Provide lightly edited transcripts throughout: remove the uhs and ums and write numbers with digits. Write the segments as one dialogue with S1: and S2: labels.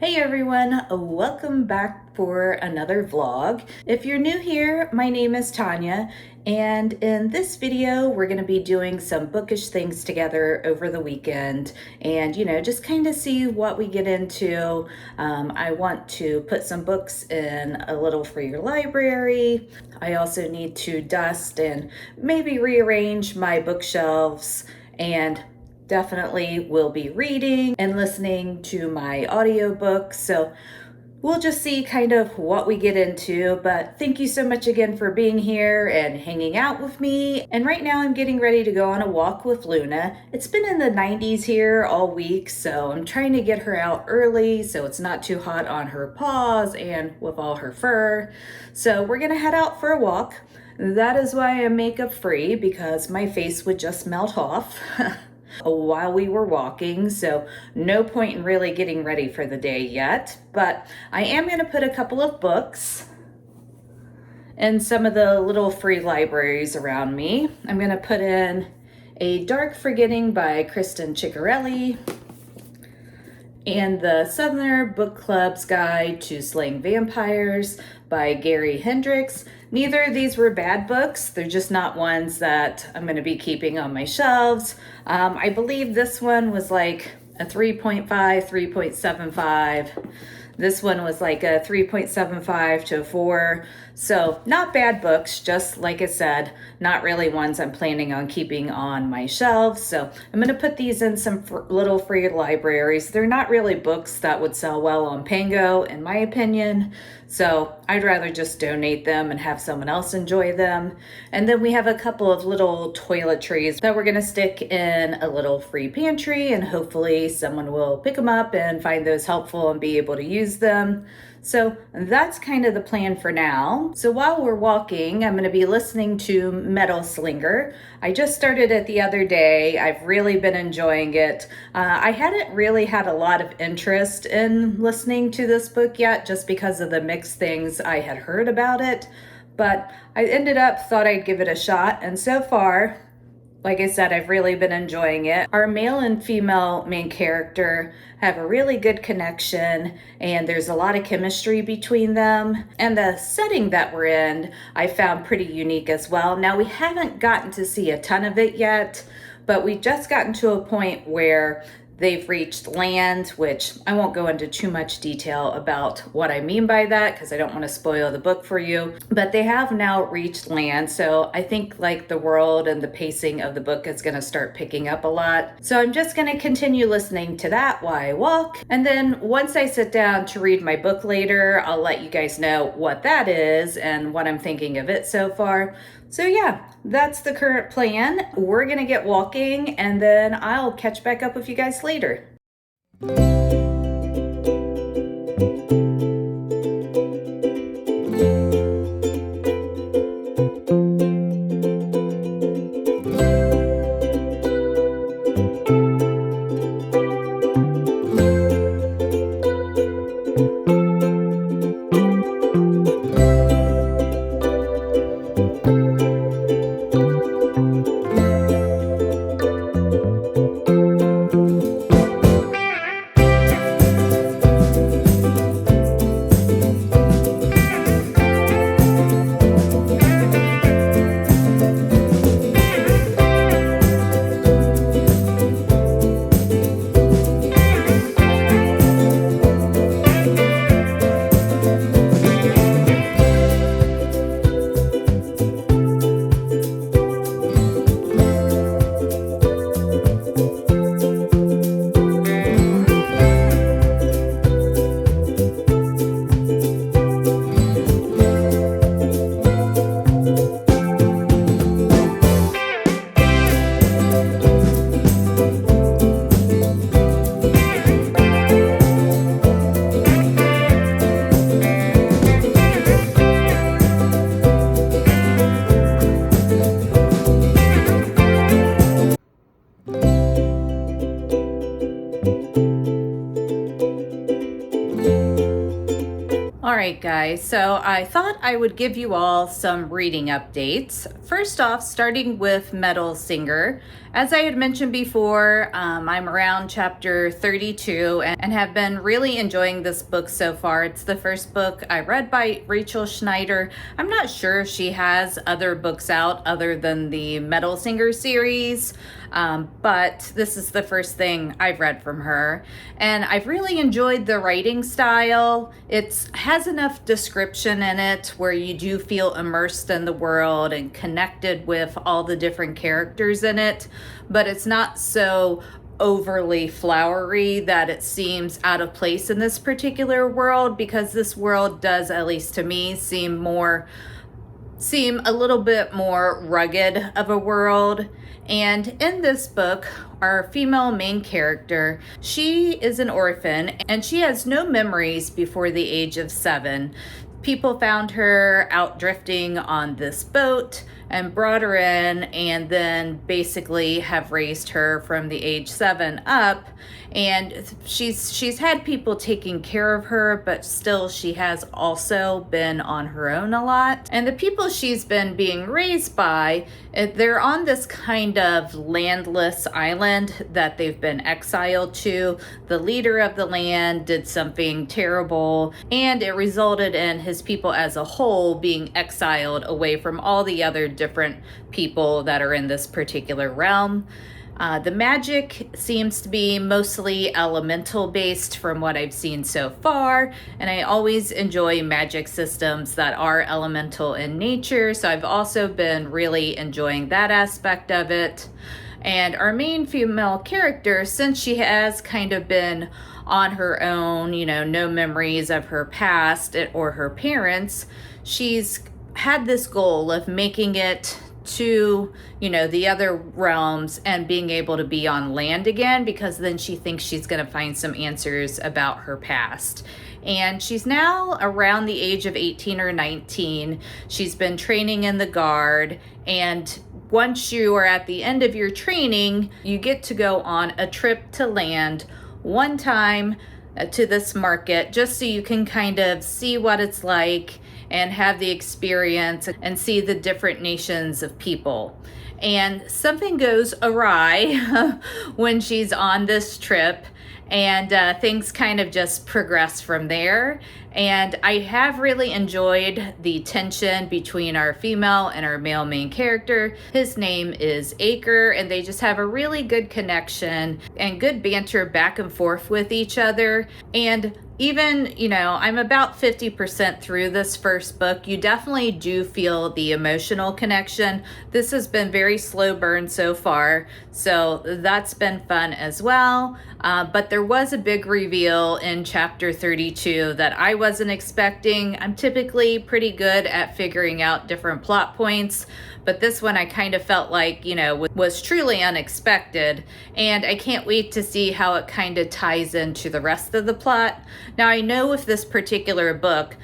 S1: Hey everyone, welcome back for another vlog. If you're new here, my name is Tonya, and in this video we're going to be doing some bookish things together over the weekend and just kind of see what we get into. I want to put some books in a little for your library. I also need to dust and maybe rearrange my bookshelves, and definitely will be reading and listening to my audiobooks. So we'll just see kind of what we get into. But thank you so much again for being here and hanging out with me. And right now I'm getting ready to go on a walk with Luna. It's been in the 90s here all week, so I'm trying to get her out early so it's not too hot on her paws and with all her fur. So we're gonna head out for a walk. That is why I'm makeup free, because my face would just melt off while we were walking, so no point in really getting ready for the day yet. But I am going to put a couple of books in some of the little free libraries around me. I'm going to put in A Dark Forgetting by Kristen Ciccarelli and the Southerner Book Club's Guide to Slaying Vampires by Gary Hendricks. Neither of these were bad books. They're just not ones that I'm going to be keeping on my shelves. I believe this one was like a 3.5, 3.75. This one was like a 3.75 to a 4. So not bad books, just like I said, not really ones I'm planning on keeping on my shelves. So I'm going to put these in some little free libraries. They're not really books that would sell well on Pango, in my opinion. So I'd rather just donate them and have someone else enjoy them. And then we have a couple of little toiletries that we're going to stick in a little free pantry, and hopefully someone will pick them up and find those helpful and be able to use them. So that's kind of the plan for now. So while we're walking, I'm going to be listening to Metal Slinger. I just started it the other day. I've really been enjoying it. I hadn't really had a lot of interest in listening to this book yet, just because of the mixed things I had heard about it. But I thought I'd give it a shot. And so far, like I said, I've really been enjoying it. Our male and female main character have a really good connection, and there's a lot of chemistry between them. And the setting that we're in, I found pretty unique as well. Now, we haven't gotten to see a ton of it yet, but we've just gotten to a point where they've reached land, which I won't go into too much detail about what I mean by that because I don't want to spoil the book for you. But they have now reached land, so I think like the world and the pacing of the book is going to start picking up a lot. So I'm just going to continue listening to that while I walk. And then once I sit down to read my book later, I'll let you guys know what that is and what I'm thinking of it so far. So yeah, that's the current plan. We're gonna get walking, and then I'll catch back up with you guys later. right, guys, so I thought I would give you all some reading updates. First off, starting with Metal Singer. As I had mentioned before, I'm around chapter 32 and have been really enjoying this book so far. It's the first book I read by Rachel Schneider. I'm not sure if she has other books out other than the Metal Singer series, but this is the first thing I've read from her. And I've really enjoyed the writing style. It has enough description in it where you do feel immersed in the world and connected with all the different characters in it, but it's not so overly flowery that it seems out of place in this particular world, because this world does, at least to me, seem a little bit more rugged of a world. And in this book, our female main character, she is an orphan and she has no memories before the age of 7. People found her out drifting on this boat and brought her in, and then basically have raised her from the age 7 up. And she's had people taking care of her, but still she has also been on her own a lot. And the people she's been being raised by, they're on this kind of landless island that they've been exiled to. The leader of the land did something terrible, and it resulted in his people as a whole being exiled away from all the other different people that are in this particular realm. The magic seems to be mostly elemental based from what I've seen so far, and I always enjoy magic systems that are elemental in nature, so I've also been really enjoying that aspect of it. And our main female character, since she has kind of been on her own, no memories of her past or her parents, she's had this goal of making it to the other realms and being able to be on land again, because then she thinks she's going to find some answers about her past. And she's now around the age of 18 or 19. She's been training in the guard, and once you are at the end of your training, you get to go on a trip to land one time to this market, just so you can kind of see what it's like and have the experience and see the different nations of people. And something goes awry when she's on this trip, and things kind of just progress from there. And I have really enjoyed the tension between our female and our male main character. His name is Acre, and they just have a really good connection and good banter back and forth with each other. And even, I'm about 50% through this first book. You definitely do feel the emotional connection. This has been very slow burn so far, so that's been fun as well. But there was a big reveal in chapter 32 that I wasn't expecting. I'm typically pretty good at figuring out different plot points, but this one I kind of felt like, was truly unexpected, and I can't wait to see how it kind of ties into the rest of the plot. Now, I know with this particular book,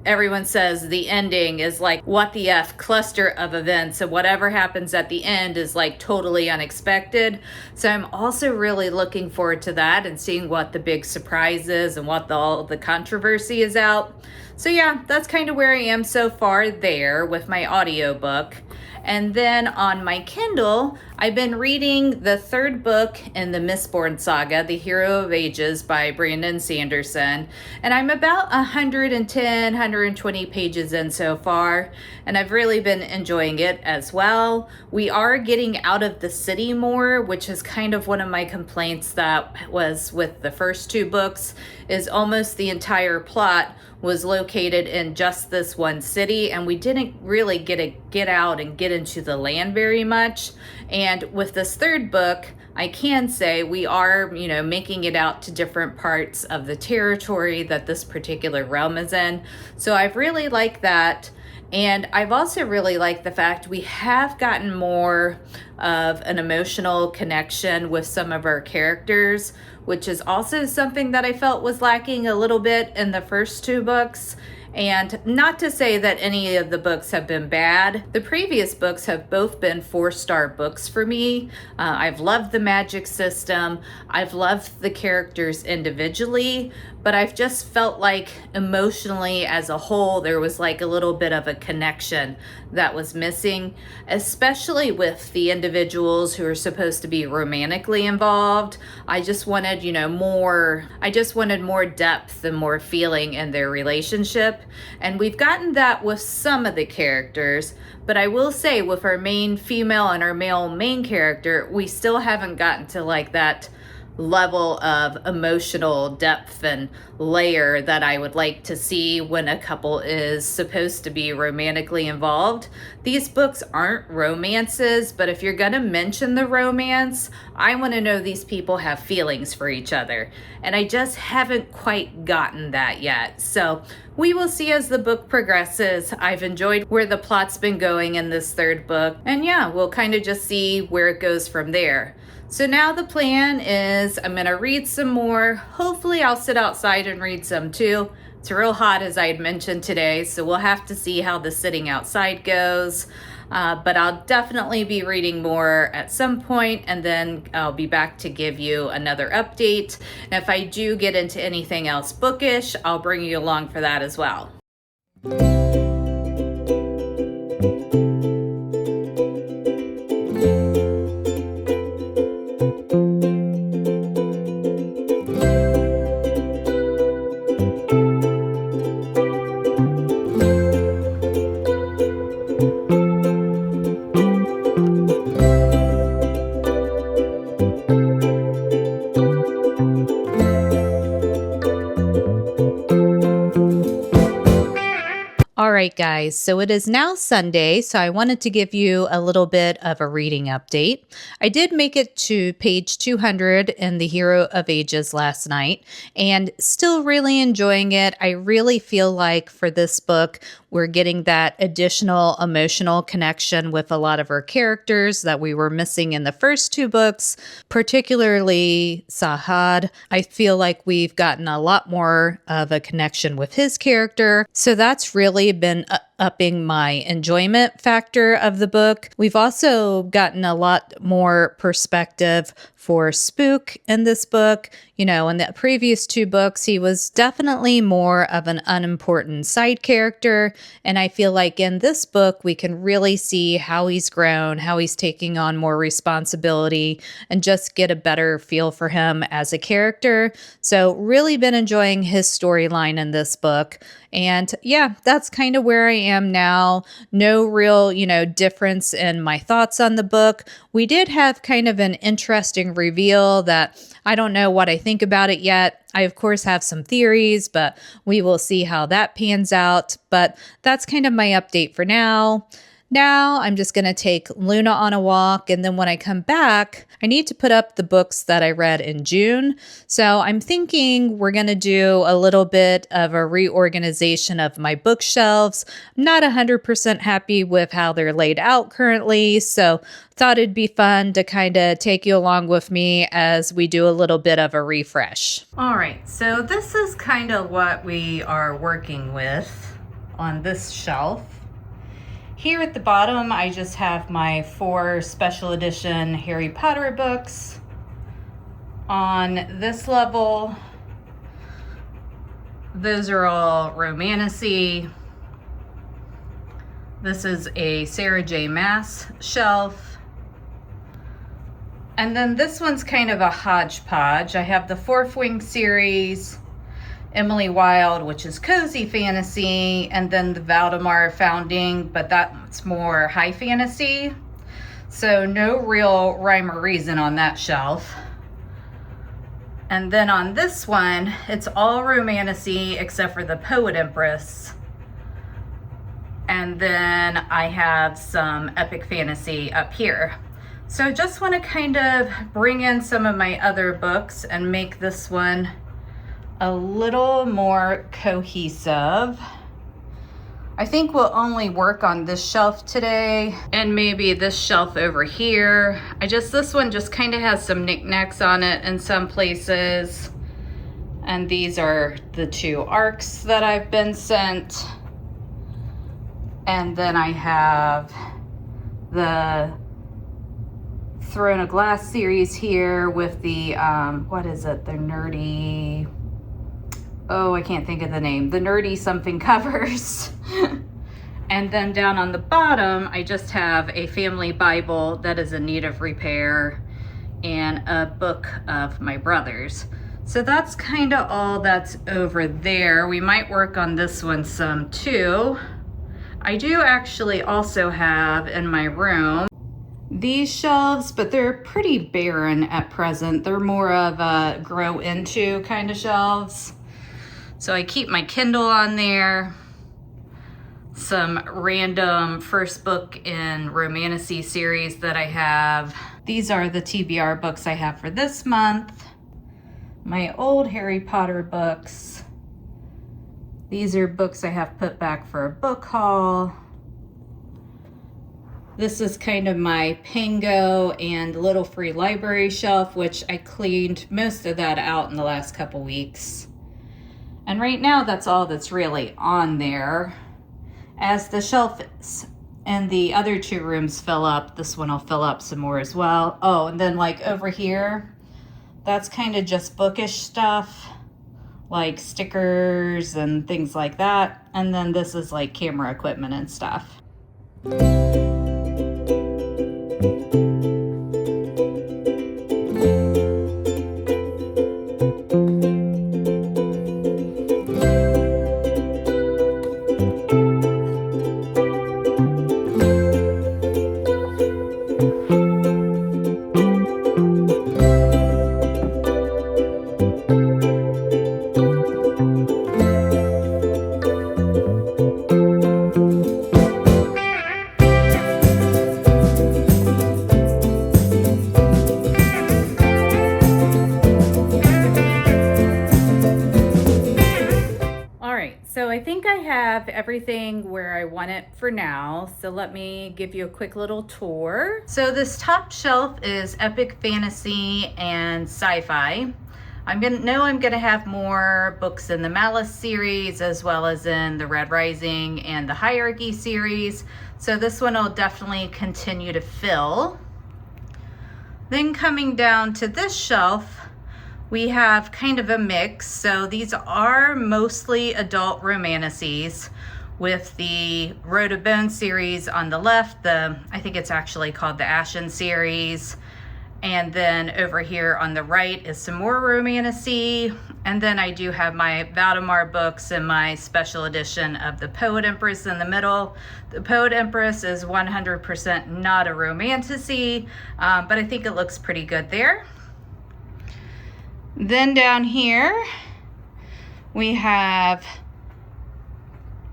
S1: everyone says the ending is like what the F cluster of events, and whatever happens at the end is like totally unexpected. So I'm also really looking forward to that and seeing what the big surprise is and what all the controversy is out. So yeah, that's kind of where I am so far there with my audiobook. And then on my Kindle, I've been reading the third book in the Mistborn saga, The Hero of Ages by Brandon Sanderson. And I'm about 110, 120 pages in so far, and I've really been enjoying it as well. We are getting out of the city more, which is kind of one of my complaints that was with the first 2 books, is almost the entire plot was located in just this one city, and we didn't really get out and get into the land very much. And with this third book, I can say we are, making it out to different parts of the territory that this particular realm is in. So I've really liked that. And I've also really liked the fact we have gotten more of an emotional connection with some of our characters, which is also something that I felt was lacking a little bit in the first 2 books. And not to say that any of the books have been bad. The previous books have both been 4-star books for me. I've loved the magic system. I've loved the characters individually, but I've just felt like emotionally as a whole, there was like a little bit of a connection that was missing, especially with the individuals who are supposed to be romantically involved. I just wanted, more depth and more feeling in their relationship. And we've gotten that with some of the characters, but I will say with our main female and our male main character, we still haven't gotten to like that level of emotional depth and layer that I would like to see when a couple is supposed to be romantically involved. These books aren't romances, but if you're gonna mention the romance, I want to know these people have feelings for each other, and I just haven't quite gotten that yet. So we will see as the book progresses. I've enjoyed where the plot's been going in this third book, and yeah, we'll kind of just see where it goes from there. So now the plan is I'm going to read some more. Hopefully I'll sit outside and read some too. It's real hot, as I had mentioned today, so we'll have to see how the sitting outside goes. But I'll definitely be reading more at some point, and then I'll be back to give you another update. And if I do get into anything else bookish, I'll bring you along for that as well. All right, guys, so it is now Sunday, so I wanted to give you a little bit of a reading update. I did make it to page 200 in The Hero of Ages last night, and still really enjoying it. I really feel like for this book, we're getting that additional emotional connection with a lot of our characters that we were missing in the first two books, particularly Sahad. I feel like we've gotten a lot more of a connection with his character, so that's really been upping my enjoyment factor of the book. We've also gotten a lot more perspective for Spook in this book. In the previous two books, he was definitely more of an unimportant side character. And I feel like in this book, we can really see how he's grown, how he's taking on more responsibility, and just get a better feel for him as a character. So really been enjoying his storyline in this book. And yeah, that's kind of where I am now. No real, difference in my thoughts on the book. We did have kind of an interesting reveal that I don't know what I think about it yet. I, of course, have some theories, but we will see how that pans out. But that's kind of my update for now. Now I'm just going to take Luna on a walk, and then when I come back, I need to put up the books that I read in June. So I'm thinking we're going to do a little bit of a reorganization of my bookshelves. I'm not 100% happy with how they're laid out currently, so thought it'd be fun to kind of take you along with me as we do a little bit of a refresh. All right, so this is kind of what we are working with on this shelf. Here at the bottom, I just have my 4 special edition Harry Potter books. On this level, those are all romantasy. This is a Sarah J. Maas shelf. And then this one's kind of a hodgepodge. I have the Fourth Wing series, Emily Wilde, which is cozy fantasy, and then the Valdemar Founding, but that's more high fantasy. So no real rhyme or reason on that shelf. And then on this one, it's all romantasy except for the Poet Empress. And then I have some epic fantasy up here. So I just want to kind of bring in some of my other books and make this one a little more cohesive. I think we'll only work on this shelf today and maybe this shelf over here. This one just kind of has some knickknacks on it in some places. And these are the 2 arcs that I've been sent. And then I have the Throne of Glass series here with the, what is it? The nerdy, oh, I can't think of the name. The nerdy something covers. And then down on the bottom, I just have a family Bible that is in need of repair and a book of my brother's. So that's kind of all that's over there. We might work on this one some too. I do actually also have in my room these shelves, but they're pretty barren at present. They're more of a grow into kind of shelves. So I keep my Kindle on there, some random first book in Romantasy series that I have. These are the TBR books I have for this month. My old Harry Potter books. These are books I have put back for a book haul. This is kind of my Pango and Little Free Library shelf, which I cleaned most of that out in the last couple weeks. And right now that's all that's really on there. As the shelf and the other 2 rooms fill up, this one will fill up some more as well. Oh, and then like over here, that's kind of just bookish stuff, like stickers and things like that. And then this is like camera equipment and stuff. Everything where I want it for now. So let me give you a quick little tour. So this top shelf is epic fantasy and sci-fi. I'm gonna have more books in the Malice series as well as in the Red Rising and the Hierarchy series. So this one will definitely continue to fill. Then coming down to this shelf, we have kind of a mix. So these are mostly adult romantasies, with the Road of Bone series on the left, I think it's actually called the Ashen series. And then over here on the right is some more romantasy. And then I do have my Valdemar books and my special edition of the Poet Empress in the middle. The Poet Empress is 100% not a romantasy, but I think it looks pretty good there. Then down here, we have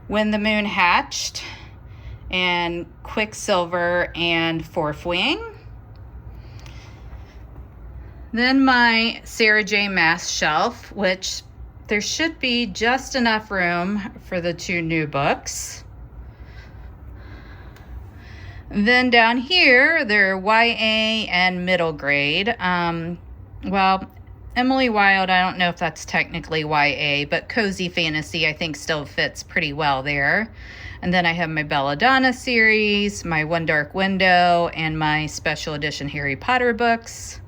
S1: When the Moon Hatched and Quicksilver and Fourth Wing. Then my Sarah J. Maas shelf, which there should be just enough room for the 2 new books. Then down here, they're YA and middle grade. Well, Emily Wilde, I don't know if that's technically YA, but cozy fantasy I think still fits pretty well there. And then I have my Belladonna series, my One Dark Window, and my special edition Harry Potter books.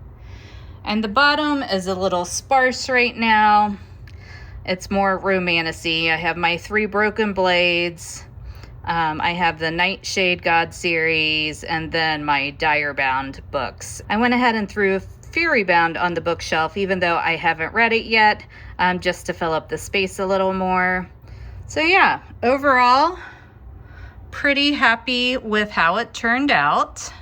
S1: And the bottom is a little sparse right now. It's more romantasy. I have my 3 Broken Blades. I have the Nightshade God series, and then my Direbound books. I went ahead and threw Furybound on the bookshelf, even though I haven't read it yet, just to fill up the space a little more. So yeah, overall, pretty happy with how it turned out.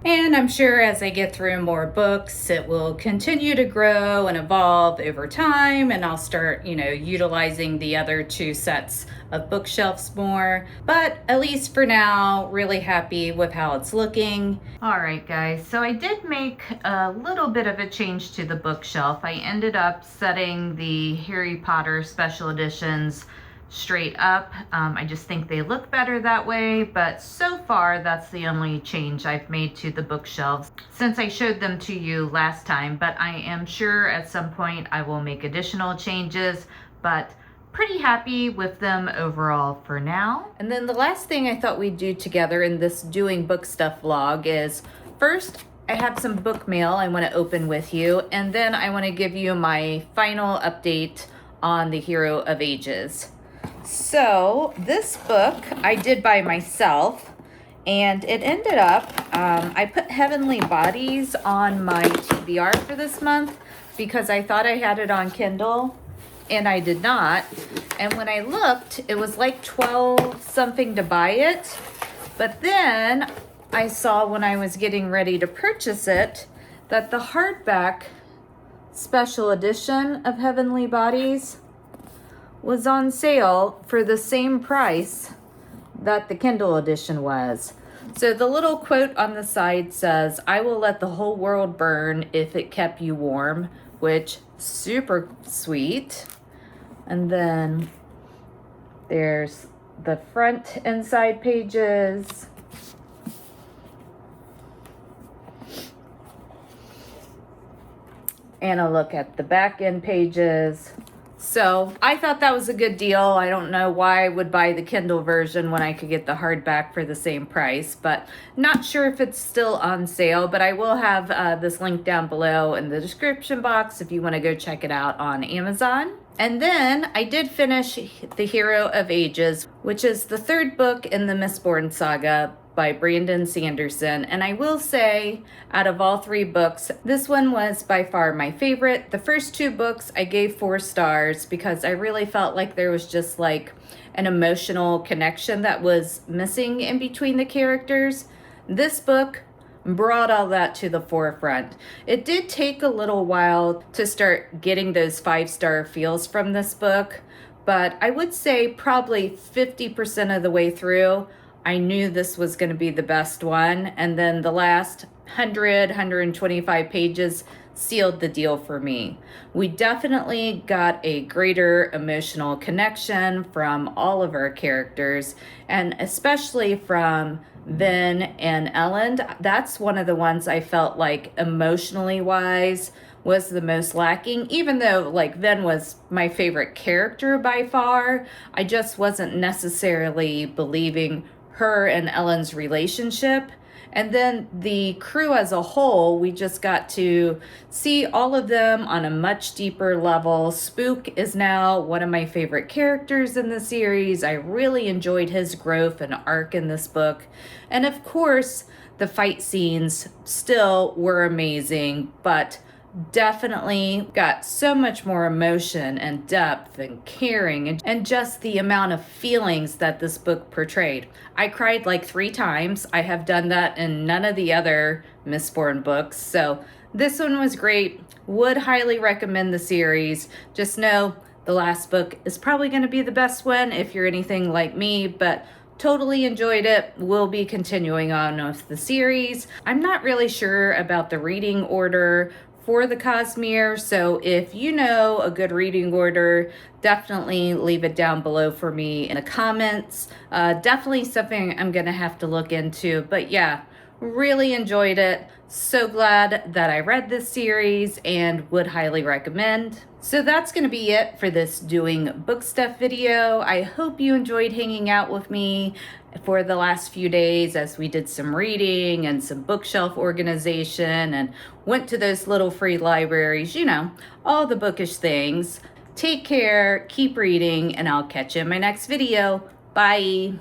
S1: And I'm sure as I get through more books, it will continue to grow and evolve over time, and I'll start, utilizing the other 2 sets of bookshelves more. But at least for now, really happy with how it's looking. All right, guys, so I did make a little bit of a change to the bookshelf. I ended up setting the Harry Potter special editions straight up. I just think they look better that way, but so far that's the only change I've made to the bookshelves since I showed them to you last time, but I am sure at some point I will make additional changes, but pretty happy with them overall for now. And then the last thing I thought we'd do together in this doing book stuff vlog is, first, I have some book mail I want to open with you, and then I want to give you my final update on The Hero of Ages. So this book I did by myself, and it ended up, I put Heavenly Bodies on my TBR for this month because I thought I had it on Kindle, and I did not. And when I looked, it was like 12 something to buy it. But then I saw when I was getting ready to purchase it that the hardback special edition of Heavenly Bodies was on sale for the same price that the Kindle edition was. So the little quote on the side says, "I will let the whole world burn if it kept you warm," which super sweet. And then there's the front and side pages. And a look at the back end pages. So I thought that was a good deal. I don't know why I would buy the Kindle version when I could get the hardback for the same price, but not sure if it's still on sale, but I will have this link down below in the description box if you want to go check it out on Amazon. And then I did finish The Hero of Ages, which is the third book in the Mistborn saga by Brandon Sanderson. And I will say, out of all three books, this one was by far my favorite. The first two books I gave 4 stars because I really felt like there was just like an emotional connection that was missing in between the characters. This book brought all that to the forefront. It did take a little while to start getting those 5-star feels from this book, but I would say probably 50% of the way through, I knew this was going to be the best one. And then the last 125 pages sealed the deal for me. We definitely got a greater emotional connection from all of our characters, and especially from Vin and Ellen. That's one of the ones I felt like emotionally wise was the most lacking. Even though like Vin was my favorite character by far, I just wasn't necessarily believing her and Ellen's relationship. And then the crew as a whole, we just got to see all of them on a much deeper level. Spook is now one of my favorite characters in the series. I really enjoyed his growth and arc in this book. And of course, the fight scenes still were amazing, but definitely got so much more emotion and depth and caring and just the amount of feelings that this book portrayed. I cried like 3 times. I have done that in none of the other Mistborn books. So this one was great. Would highly recommend the series. Just know the last book is probably going to be the best one if you're anything like me, but totally enjoyed it. We'll be continuing on with the series. I'm not really sure about the reading order for the Cosmere, so if you know a good reading order, definitely leave it down below for me in the comments. Definitely something I'm gonna have to look into, but yeah, really enjoyed it. So glad that I read this series and would highly recommend. So that's going to be it for this doing book stuff video. I hope you enjoyed hanging out with me for the last few days as we did some reading and some bookshelf organization and went to those little free libraries, you know, all the bookish things. Take care, keep reading, and I'll catch you in my next video. Bye.